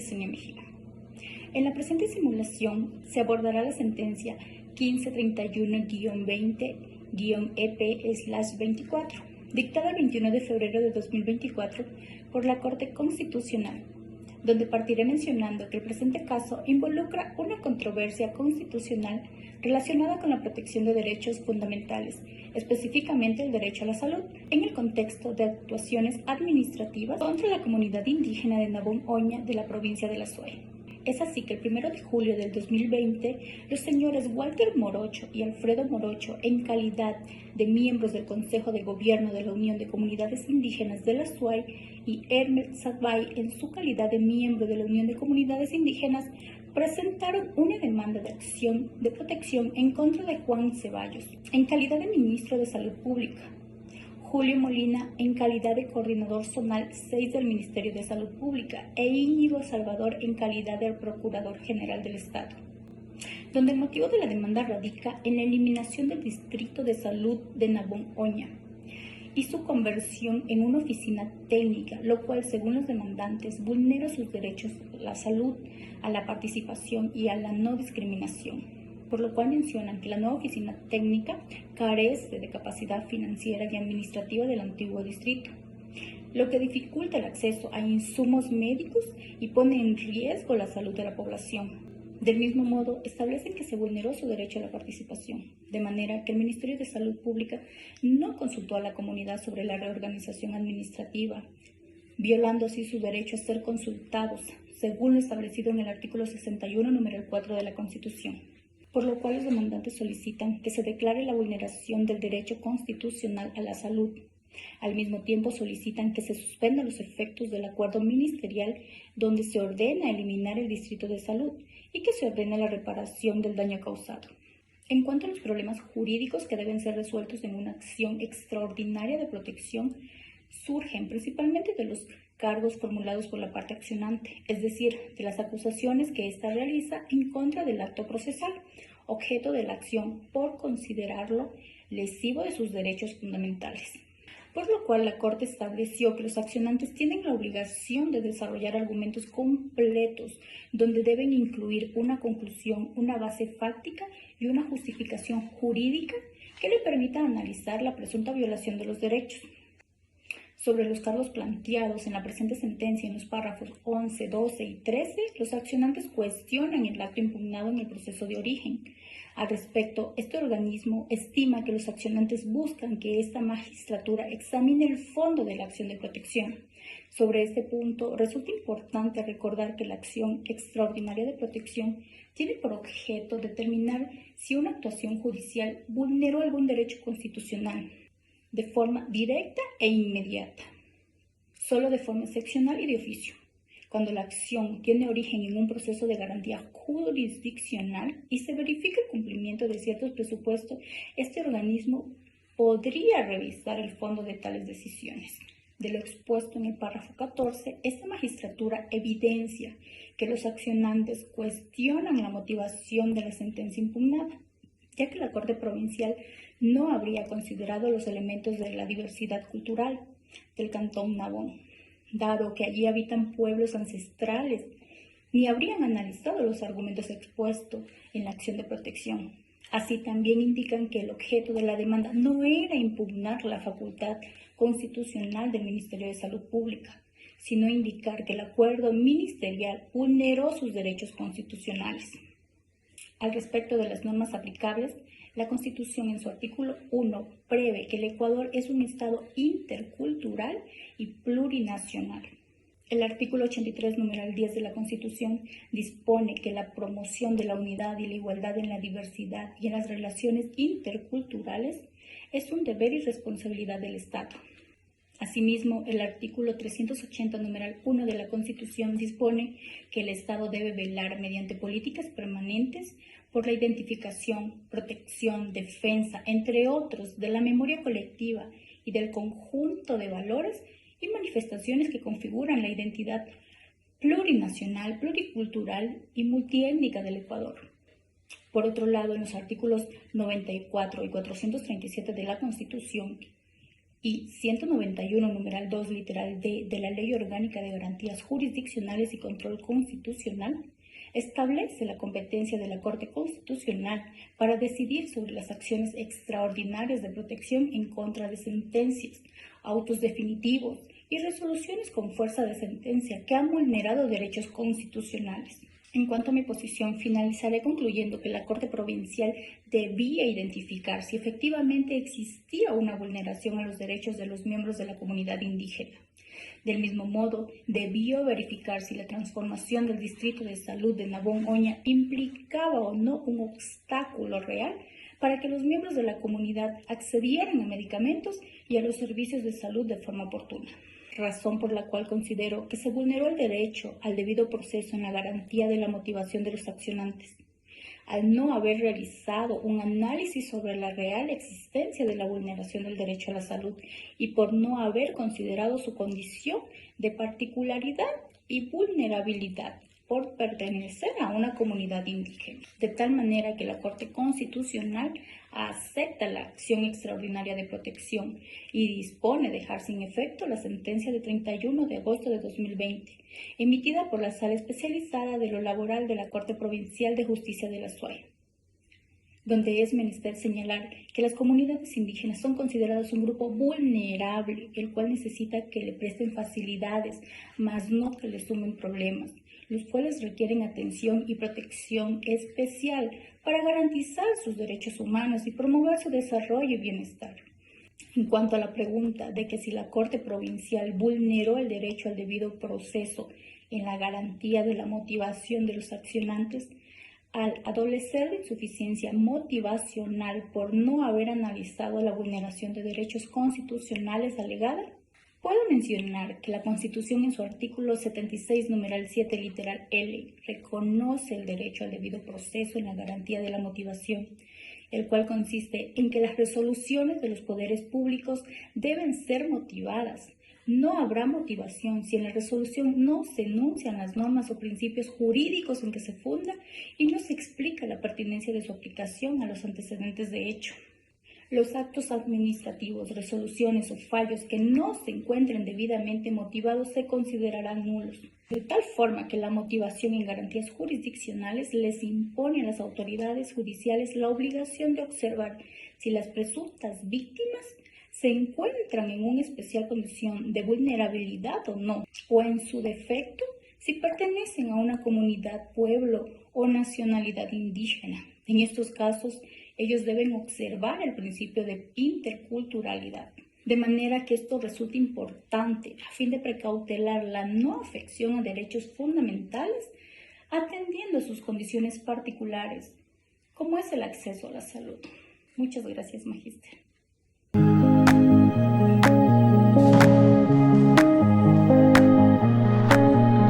Sánchez Mejía. En la presente simulación se abordará la sentencia 1531-20-EP/24, dictada el 21 de febrero de 2024 por la Corte Constitucional, donde partiré mencionando que el presente caso involucra una controversia constitucional relacionada con la protección de derechos fundamentales, específicamente el derecho a la salud, en el contexto de actuaciones administrativas contra la comunidad indígena de Nabón Oña de la provincia de La Suay. Es así que el 1 de julio del 2020, los señores Walter Morocho y Alfredo Morocho, en calidad de miembros del Consejo de Gobierno de la Unión de Comunidades Indígenas de La Suay, y Hermes Sadbay, en su calidad de miembro de la Unión de Comunidades Indígenas, presentaron una demanda de acción de protección en contra de Juan Ceballos, en calidad de ministro de Salud Pública, Julio Molina, en calidad de coordinador zonal 6 del Ministerio de Salud Pública, e Íñigo Salvador, en calidad de Procurador General del Estado, donde el motivo de la demanda radica en la eliminación del Distrito de Salud de Nabón Oña y su conversión en una oficina técnica, lo cual, según los demandantes, vulnera sus derechos a la salud, a la participación y a la no discriminación, por lo cual mencionan que la nueva oficina técnica carece de capacidad financiera y administrativa del antiguo distrito, lo que dificulta el acceso a insumos médicos y pone en riesgo la salud de la población. Del mismo modo, establecen que se vulneró su derecho a la participación, de manera que el Ministerio de Salud Pública no consultó a la comunidad sobre la reorganización administrativa, violando así su derecho a ser consultados, según lo establecido en el artículo 61, número 4 de la Constitución, por lo cual los demandantes solicitan que se declare la vulneración del derecho constitucional a la salud. Al mismo tiempo solicitan que se suspendan los efectos del acuerdo ministerial donde se ordena eliminar el Distrito de Salud y que se ordene la reparación del daño causado. En cuanto a los problemas jurídicos que deben ser resueltos en una acción extraordinaria de protección, surgen principalmente de los cargos formulados por la parte accionante, es decir, de las acusaciones que ésta realiza en contra del acto procesal, objeto de la acción, por considerarlo lesivo de sus derechos fundamentales. Por lo cual la Corte estableció que los accionantes tienen la obligación de desarrollar argumentos completos, donde deben incluir una conclusión, una base fáctica y una justificación jurídica que le permita analizar la presunta violación de los derechos. Sobre los cargos planteados en la presente sentencia en los párrafos 11, 12 y 13, los accionantes cuestionan el acto impugnado en el proceso de origen. Al respecto, este organismo estima que los accionantes buscan que esta magistratura examine el fondo de la acción de protección. Sobre este punto, resulta importante recordar que la acción extraordinaria de protección tiene por objeto determinar si una actuación judicial vulneró algún derecho constitucional de forma directa e inmediata, solo de forma excepcional y de oficio. Cuando la acción tiene origen en un proceso de garantía jurisdiccional y se verifica el cumplimiento de ciertos presupuestos, este organismo podría revisar el fondo de tales decisiones. De lo expuesto en el párrafo 14, esta magistratura evidencia que los accionantes cuestionan la motivación de la sentencia impugnada, ya que la Corte Provincial no habría considerado los elementos de la diversidad cultural del Cantón Nabón, dado que allí habitan pueblos ancestrales, ni habrían analizado los argumentos expuestos en la acción de protección. Así también indican que el objeto de la demanda no era impugnar la facultad constitucional del Ministerio de Salud Pública, sino indicar que el acuerdo ministerial vulneró sus derechos constitucionales. Al respecto de las normas aplicables, la Constitución en su artículo 1 prevé que el Ecuador es un Estado intercultural y plurinacional. El artículo 83, numeral 10 de la Constitución dispone que la promoción de la unidad y la igualdad en la diversidad y en las relaciones interculturales es un deber y responsabilidad del Estado. Asimismo, el artículo 380, numeral 1 de la Constitución dispone que el Estado debe velar mediante políticas permanentes por la identificación, protección, defensa, entre otros, de la memoria colectiva y del conjunto de valores y manifestaciones que configuran la identidad plurinacional, pluricultural y multiétnica del Ecuador. Por otro lado, en los artículos 94 y 437 de la Constitución, y 191, numeral 2, literal D, de la Ley Orgánica de Garantías Jurisdiccionales y Control Constitucional, establece la competencia de la Corte Constitucional para decidir sobre las acciones extraordinarias de protección en contra de sentencias, autos definitivos y resoluciones con fuerza de sentencia que han vulnerado derechos constitucionales. En cuanto a mi posición, finalizaré concluyendo que la Corte Provincial debía identificar si efectivamente existía una vulneración a los derechos de los miembros de la comunidad indígena. Del mismo modo, debió verificar si la transformación del Distrito de Salud de Nabón Oña implicaba o no un obstáculo real para que los miembros de la comunidad accedieran a medicamentos y a los servicios de salud de forma oportuna. Razón por la cual considero que se vulneró el derecho al debido proceso en la garantía de la motivación de los accionantes, al no haber realizado un análisis sobre la real existencia de la vulneración del derecho a la salud y por no haber considerado su condición de particularidad y vulnerabilidad por pertenecer a una comunidad indígena, de tal manera que la Corte Constitucional acepta la acción extraordinaria de protección y dispone dejar sin efecto la sentencia de 31 de agosto de 2020, emitida por la Sala Especializada de lo Laboral de la Corte Provincial de Justicia de la SUAY, donde es menester señalar que las comunidades indígenas son consideradas un grupo vulnerable, el cual necesita que le presten facilidades, mas no que le sumen problemas, los cuales requieren atención y protección especial para garantizar sus derechos humanos y promover su desarrollo y bienestar. En cuanto a la pregunta de que si la Corte Provincial vulneró el derecho al debido proceso en la garantía de la motivación de los accionantes, al adolecer de insuficiencia motivacional por no haber analizado la vulneración de derechos constitucionales alegada, puedo mencionar que la Constitución en su artículo 76, numeral 7, literal L, reconoce el derecho al debido proceso en la garantía de la motivación, el cual consiste en que las resoluciones de los poderes públicos deben ser motivadas. No habrá motivación si en la resolución no se enuncian las normas o principios jurídicos en que se funda y no se explica la pertinencia de su aplicación a los antecedentes de hecho. Los actos administrativos, resoluciones o fallos que no se encuentren debidamente motivados se considerarán nulos, de tal forma que la motivación en garantías jurisdiccionales les impone a las autoridades judiciales la obligación de observar si las presuntas víctimas se encuentran en una especial condición de vulnerabilidad o no, o en su defecto, si pertenecen a una comunidad, pueblo o nacionalidad indígena. En estos casos, ellos deben observar el principio de interculturalidad, de manera que esto resulte importante a fin de precautelar la no afección a derechos fundamentales, atendiendo a sus condiciones particulares, como es el acceso a la salud. Muchas gracias, Magíster.